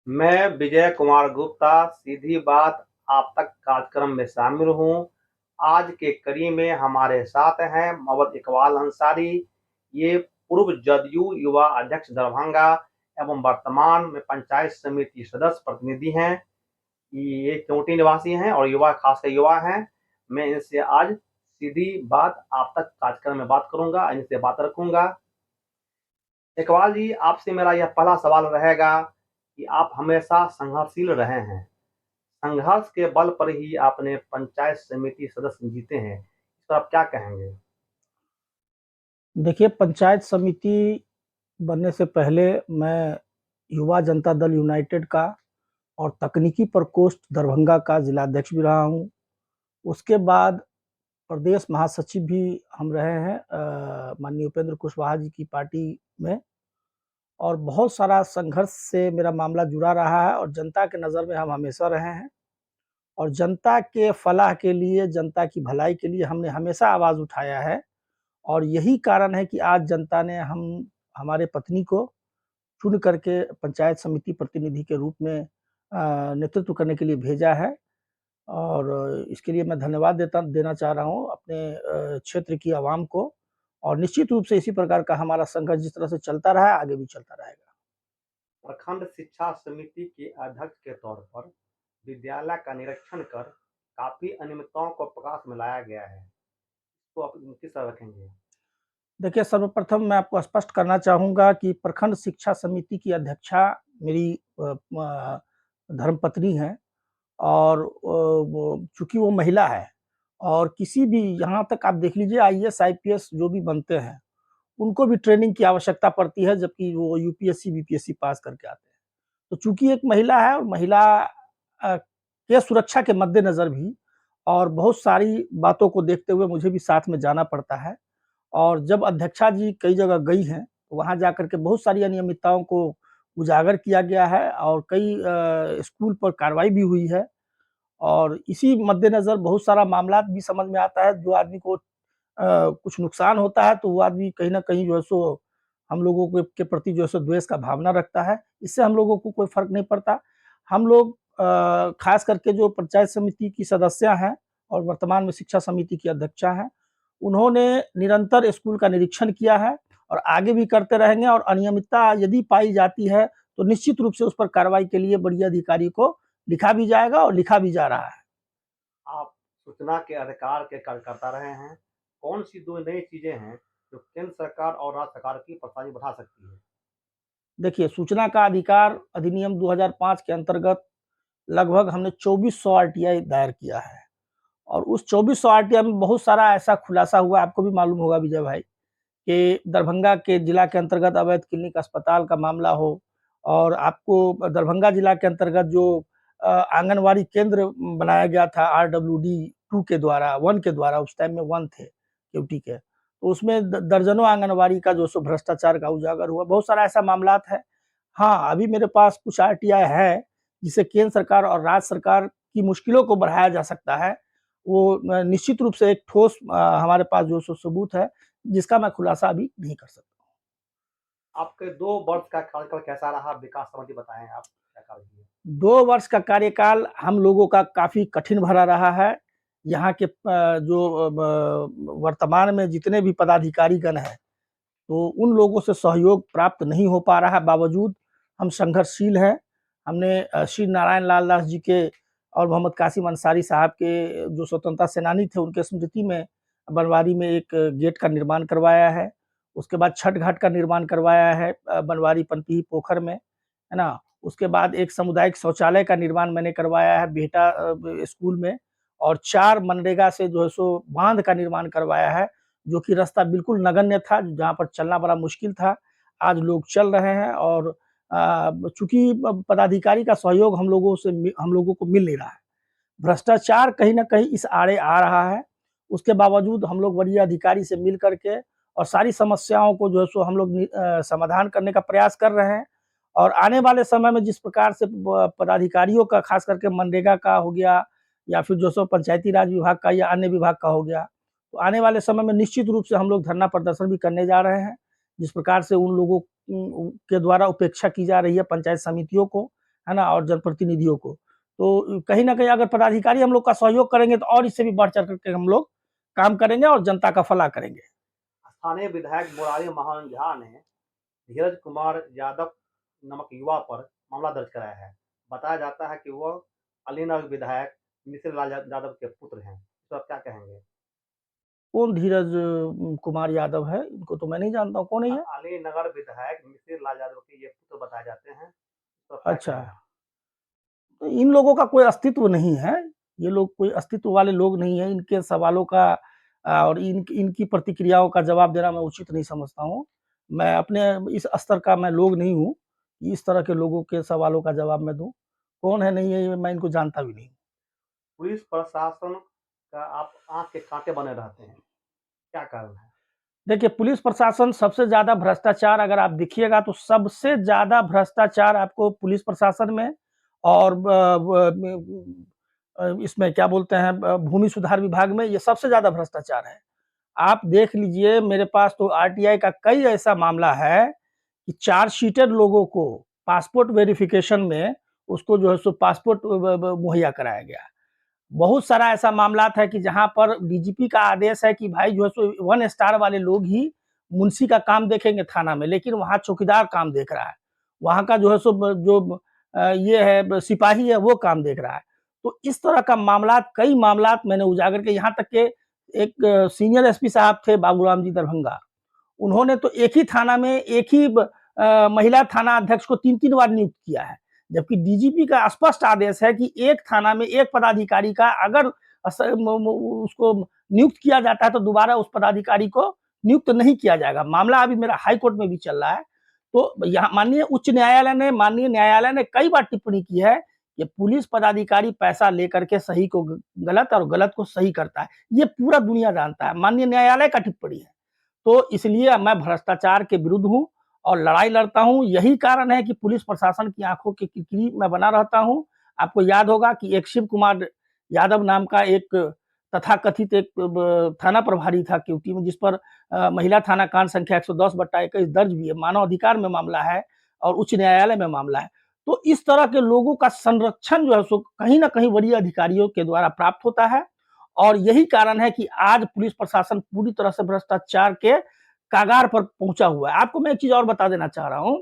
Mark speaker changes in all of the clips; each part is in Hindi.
Speaker 1: मैं विजय कुमार गुप्ता सीधी बात आप तक कार्यक्रम में शामिल हूँ। आज के कड़ी में हमारे साथ हैं मोहम्मद इकबाल अंसारी। ये पूर्व जदयू युवा अध्यक्ष दरभंगा एवं वर्तमान में पंचायत समिति सदस्य प्रतिनिधि हैं। ये चोटी निवासी हैं और युवा खासकर युवा हैं। मैं इनसे आज सीधी बात आप तक कार्यक्रम में बात करूंगा, इनसे बात रखूंगा। इकबाल जी, आपसे मेरा यह पहला सवाल रहेगा कि आप हमेशा संघर्षशील रहे हैं। संघर्ष के बल पर ही आपने पंचायत समिति सदस्य जीते हैं। इस पर आप क्या कहेंगे?
Speaker 2: देखिए, पंचायत समिति बनने से पहले मैं युवा जनता दल यूनाइटेड का और तकनीकी प्रकोष्ठ दरभंगा का जिलाध्यक्ष भी रहा हूँ। उसके बाद प्रदेश महासचिव भी हम रहे हैं माननीय उपेंद्र कुशवाहा जी की पार्टी में, और बहुत सारा संघर्ष से मेरा मामला जुड़ा रहा है और जनता के नज़र में हम हमेशा रहे हैं। और जनता के फलाह के लिए, जनता की भलाई के लिए हमने हमेशा आवाज़ उठाया है। और यही कारण है कि आज जनता ने हमारे पत्नी को चुन करके पंचायत समिति प्रतिनिधि के रूप में नेतृत्व करने के लिए भेजा है। और इसके लिए मैं धन्यवाद देना चाह रहा हूँ अपने क्षेत्र की आवाम को। और निश्चित रूप से इसी प्रकार का हमारा संघर्ष जिस तरह से चलता रहा है, आगे भी चलता रहेगा।
Speaker 1: प्रखंड शिक्षा समिति के अध्यक्ष के तौर पर विद्यालय का निरीक्षण कर काफी अनियमितताओं को प्रकाश में लाया गया है। इसको आप किस तरह रखेंगे?
Speaker 2: देखिए, सर्वप्रथम मैं आपको स्पष्ट करना चाहूँगा कि प्रखंड शिक्षा समिति की अध्यक्षा मेरी धर्मपत्नी हैं। और चूँकि वो महिला है, और किसी भी, यहाँ तक आप देख लीजिए, आईएएस, आईपीएस जो भी बनते हैं, उनको भी ट्रेनिंग की आवश्यकता पड़ती है, जबकि वो यूपीएससी, बीपीएससी पास करके आते हैं। तो चूँकि एक महिला है, और महिला के सुरक्षा के मद्देनज़र भी और बहुत सारी बातों को देखते हुए मुझे भी साथ में जाना पड़ता है। और जब अध्यक्षा जी कई जगह गई हैं, तो वहाँ जाकर के बहुत सारी अनियमितताओं को उजागर किया गया है और कई स्कूल पर कार्रवाई भी हुई है। और इसी मद्देनज़र बहुत सारा मामला भी समझ में आता है। जो आदमी को कुछ नुकसान होता है, तो वो आदमी कहीं न कहीं जो है सो हम लोगों के प्रति जो है सो द्वेष का भावना रखता है। इससे हम लोगों को कोई फ़र्क नहीं पड़ता। हम लोग ख़ास करके जो पंचायत समिति की सदस्या हैं और वर्तमान में शिक्षा समिति की अध्यक्षा हैं, उन्होंने निरंतर स्कूल का निरीक्षण किया है और आगे भी करते रहेंगे। और अनियमितता यदि पाई जाती है, तो निश्चित रूप से उस पर कार्रवाई के लिए बड़ी अधिकारी को लिखा भी जाएगा और लिखा भी जा रहा है।
Speaker 1: आप सूचना के अधिकार के कार्यकर्ता रहे हैं। कौन सी दो नई चीजें हैं जो केंद्र सरकार और राज्य सरकार की परेशानी बढ़ा सकती है?
Speaker 2: देखिए, सूचना का अधिकार अधिनियम 2005 के अंतर्गत लगभग हमने 2400 आरटीआई दायर किया है। और उस 2400 आरटीआई में बहुत सारा ऐसा खुलासा हुआ, आपको भी मालूम होगा विजय भाई, कि दरभंगा के जिला के अंतर्गत अवैध क्लिनिक अस्पताल का मामला हो, और आपको दरभंगा जिला के अंतर्गत जो आंगनवाड़ी केंद्र बनाया गया था आरडब्ल्यूडी 2 के द्वारा, 1 के द्वारा, उस टाइम में 1 थे केवटी के, तो उसमें दर्जनों आंगनवाड़ी का जो सो भ्रष्टाचार का उजागर हुआ। बहुत सारा ऐसा मामलात है। हाँ, अभी मेरे पास कुछ आरटीआई है, जिससे केंद्र सरकार और राज्य सरकार की मुश्किलों को बढ़ाया जा सकता है। वो निश्चित रूप से एक ठोस हमारे पास जो सो सबूत है, जिसका मैं खुलासा अभी नहीं कर सकता।
Speaker 1: आपके 2 वर्ष का कार्यकाल कैसा रहा? विकास संबंधी बताएं, आप क्या कार्य किए?
Speaker 2: 2 वर्ष का कार्यकाल हम लोगों का काफ़ी कठिन भरा रहा है। यहाँ के जो वर्तमान में जितने भी पदाधिकारीगण हैं, तो उन लोगों से सहयोग प्राप्त नहीं हो पा रहा है, बावजूद हम संघर्षशील हैं। हमने श्री नारायण लाल दास जी के और मोहम्मद कासिम अंसारी साहब के, जो स्वतंत्रता सेनानी थे, उनके स्मृति में बनवारी में एक गेट का निर्माण करवाया है। उसके बाद छठ घाट का निर्माण करवाया है बनवारी पनपीही पोखर में, है ना? उसके बाद एक सामुदायिक शौचालय का निर्माण मैंने करवाया है बेहटा स्कूल में। और 4 मनरेगा से जो है सो बाँध का निर्माण करवाया है, जो कि रास्ता बिल्कुल नगण्य था, जहाँ पर चलना बड़ा मुश्किल था। आज लोग चल रहे हैं। और चूँकि पदाधिकारी का सहयोग हम लोगों को मिल नहीं रहा है। भ्रष्टाचार कहीं न कहीं इस आड़े आ रहा है। उसके बावजूद हम लोग वरीय अधिकारी से मिल कर के और सारी समस्याओं को जो है सो हम लोग समाधान करने का प्रयास कर रहे हैं। और आने वाले समय में जिस प्रकार से पदाधिकारियों का, खास करके मनरेगा का हो गया, या फिर जो सो पंचायती राज विभाग का या अन्य विभाग का हो गया, तो आने वाले समय में निश्चित रूप से हम लोग धरना प्रदर्शन भी करने जा रहे हैं। जिस प्रकार से उन लोगों के द्वारा उपेक्षा की जा रही है पंचायत समितियों को, है ना, और जनप्रतिनिधियों को। तो कहीं न कहीं अगर पदाधिकारी हम लोग का सहयोग करेंगे तो और इससे भी बढ़-चढ़ कर के हम लोग काम करेंगे और जनता का भला करेंगे।
Speaker 1: स्थानीय विधायक मुरारी मोहन झा ने धीरज कुमार यादव नामक युवा पर मामला दर्ज कराया है। बताया जाता है कि वह अलीनगर विधायक मिश्र लाल यादव के पुत्र हैं। इस पर आप क्या कहेंगे?
Speaker 2: कौन धीरज कुमार यादव है? इनको तो मैं नहीं जानता हूँ, कौन है ये?
Speaker 1: अलीनगर विधायक मिश्र लाल यादव के ये पुत्र बताए जाते हैं। इस पर आप क्या
Speaker 2: अच्छा,
Speaker 1: कहेंगे?
Speaker 2: तो इन लोगों का कोई अस्तित्व नहीं है। ये लोग कोई अस्तित्व वाले लोग नहीं हैं। इनके सवालों का और इनकी प्रतिक्रियाओं का जवाब देना मैं उचित नहीं समझता हूँ। मैं अपने इस स्तर का मैं लोग नहीं हूँ, कि इस तरह के लोगों के सवालों का जवाब मैं दूँ। कौन है, नहीं है, ये मैं इनको जानता भी नहीं हूँ।
Speaker 1: पुलिस प्रशासन का आप आँख के काँटे बने रहते हैं। क्या कारण है?
Speaker 2: देखिए, पुलिस प्रशासन सबसे ज़्यादा भ्रष्टाचार अगर आप देखिएगा तो सबसे ज़्यादा भ्रष्टाचार आपको पुलिस प्रशासन में और इसमें क्या बोलते हैं भूमि सुधार विभाग में ये सबसे ज़्यादा भ्रष्टाचार है। आप देख लीजिए मेरे पास तो आरटीआई का कई ऐसा मामला है कि चार्जशीटेड लोगों को पासपोर्ट वेरिफिकेशन में उसको जो है सो पासपोर्ट मुहैया कराया गया। बहुत सारा ऐसा मामलात है कि जहाँ पर डीजीपी का आदेश है कि भाई जो है सो 1 स्टार वाले लोग ही मुंशी का काम देखेंगे थाना में, लेकिन वहाँ चौकीदार काम देख रहा है। वहाँ का जो है सो जो ये है सिपाही है वो काम देख रहा है। तो इस तरह का मामलात कई मामलात मैंने उजागर किए, यहाँ तक के एक सीनियर एसपी साहब थे बाबूराम जी दरभंगा। उन्होंने तो एक ही थाना में एक ही महिला थाना अध्यक्ष को 3-3 बार नियुक्त किया है। जबकि डीजीपी का स्पष्ट आदेश है कि एक थाना में एक पदाधिकारी का अगर उसको नियुक्त किया जाता है तो दोबारा उस पदाधिकारी को नियुक्त नहीं किया जाएगा। मामला अभी मेरा हाई कोर्ट में भी चल रहा है। तो यहाँ माननीय न्यायालय ने कई बार टिप्पणी की है कि पुलिस पदाधिकारी पैसा लेकर के सही को गलत और गलत को सही करता है। ये पूरा दुनिया जानता है। माननीय न्यायालय का टिप्पणी है। तो इसलिए मैं भ्रष्टाचार के विरुद्ध हूँ और लड़ाई लड़ता हूँ। यही कारण है कि पुलिस प्रशासन की आंखों की किरकिरी मैं बना रहता हूँ। आपको याद होगा कि एक शिव कुमार यादव नाम का एक तथाकथित एक थाना प्रभारी था क्यूटी में, जिस पर महिला थाना कांड संख्या 110/21 दर्ज भी है। मानव अधिकार में मामला है और उच्च न्यायालय में मामला है। तो इस तरह के लोगों का संरक्षण जो है सो कहीं ना कहीं वरीय अधिकारियों के द्वारा प्राप्त होता है और यही कारण है कि आज पुलिस प्रशासन पूरी तरह से भ्रष्टाचार के कागार पर पहुंचा हुआ है। आपको मैं एक चीज और बता देना चाह रहा हूं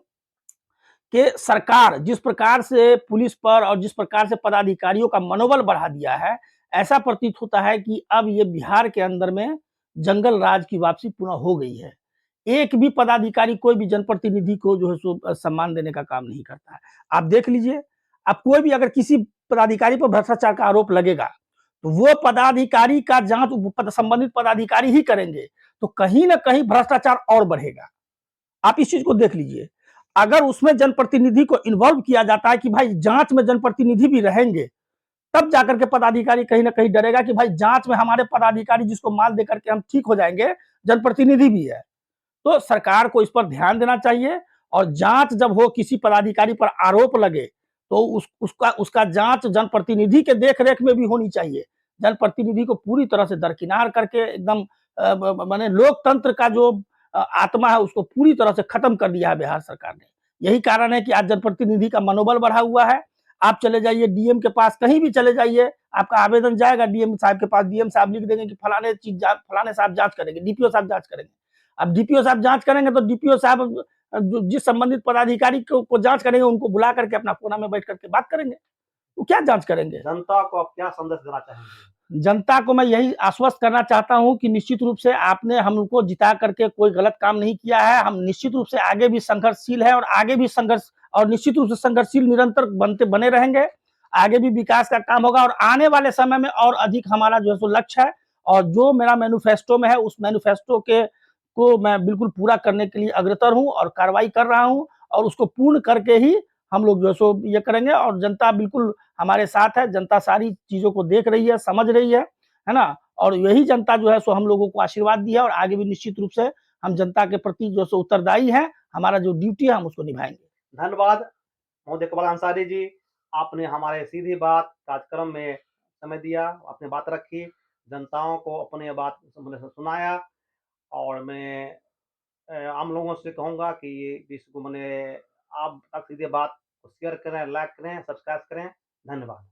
Speaker 2: कि सरकार जिस प्रकार से पुलिस पर और जिस प्रकार से पदाधिकारियों का मनोबल बढ़ा दिया है, ऐसा प्रतीत होता है कि अब ये बिहार के अंदर में जंगल राज की वापसी पुनः हो गई है। एक भी पदाधिकारी कोई भी जनप्रतिनिधि को जो है सो सम्मान देने का काम नहीं करता है। आप देख लीजिए, अब कोई भी अगर किसी पदाधिकारी पर भ्रष्टाचार का आरोप लगेगा तो वो पदाधिकारी का जांच संबंधित पदाधिकारी ही करेंगे, तो कहीं ना कहीं भ्रष्टाचार और बढ़ेगा। आप इस चीज को देख लीजिए। अगर उसमें जनप्रतिनिधि को इन्वॉल्व किया जाता है कि भाई जांच में जनप्रतिनिधि भी रहेंगे, तब जाकर के पदाधिकारी कहीं ना कहीं डरेगा कि भाई जांच में हमारे पदाधिकारी जिसको माल देकर के हम ठीक हो जाएंगे, जनप्रतिनिधि भी है। तो सरकार को इस पर ध्यान देना चाहिए और जांच जब हो किसी पदाधिकारी पर आरोप लगे तो उसका जांच जनप्रतिनिधि के देख रेख में भी होनी चाहिए। जनप्रतिनिधि को पूरी तरह से दरकिनार करके एकदम माने लोकतंत्र का जो आत्मा है उसको पूरी तरह से खत्म कर दिया है बिहार सरकार ने। यही कारण है कि आज जनप्रतिनिधि का मनोबल बढ़ा हुआ है। आप चले जाइए डीएम के पास, कहीं भी चले जाइए, आपका आवेदन जाएगा डीएम साहब के पास, डीएम साहब लिख देंगे कि फलाने साहब जांच करेंगे, डीपीओ साहब जांच करेंगे। अब डीपीओ साहब जांच करेंगे तो डीपीओ साहब जिस संबंधित पदाधिकारी को जांच करेंगे उनको बुला करके अपना कोना में बैठ करके बात करेंगे। वो क्या जांच करेंगे?
Speaker 1: जनता को आप क्या संदेश देना चाहेंगे?
Speaker 2: जनता को मैं यही आश्वस्त करना चाहता हूं कि निश्चित रूप से आपने हमको जिता करके कोई गलत काम नहीं किया है। हम निश्चित रूप से आगे भी संघर्षशील है और आगे भी संघर्ष और निश्चित रूप से संघर्षशील निरंतर बने रहेंगे। आगे भी विकास का काम होगा और आने वाले समय में और अधिक हमारा जो है सो लक्ष्य है और जो मेरा मैनिफेस्टो में है उस मैनिफेस्टो के को मैं बिल्कुल पूरा करने के लिए अग्रसर हूं और कार्रवाई कर रहा हूं और उसको पूर्ण करके ही हम लोग जो है सो ये करेंगे और जनता बिल्कुल हमारे साथ है। जनता सारी चीजों को देख रही है, समझ रही है ना? और यही जनता जो है सो हम लोगों को आशीर्वाद दिया और आगे भी निश्चित रूप से हम जनता के प्रति जो सो उत्तरदायी है। हमारा जो ड्यूटी है हम उसको निभाएंगे।
Speaker 1: धन्यवाद महोदय इकबाल अंसारी जी। आपने हमारे सीधी बात कार्यक्रम में समय दिया, अपनी बात रखी, जनताओं को अपनी बात सुनाया और मैं आम लोगों से कहूँगा कि ये इसको मैंने आप तक सीधे बात को शेयर करें, लाइक करें, सब्सक्राइब करें। धन्यवाद।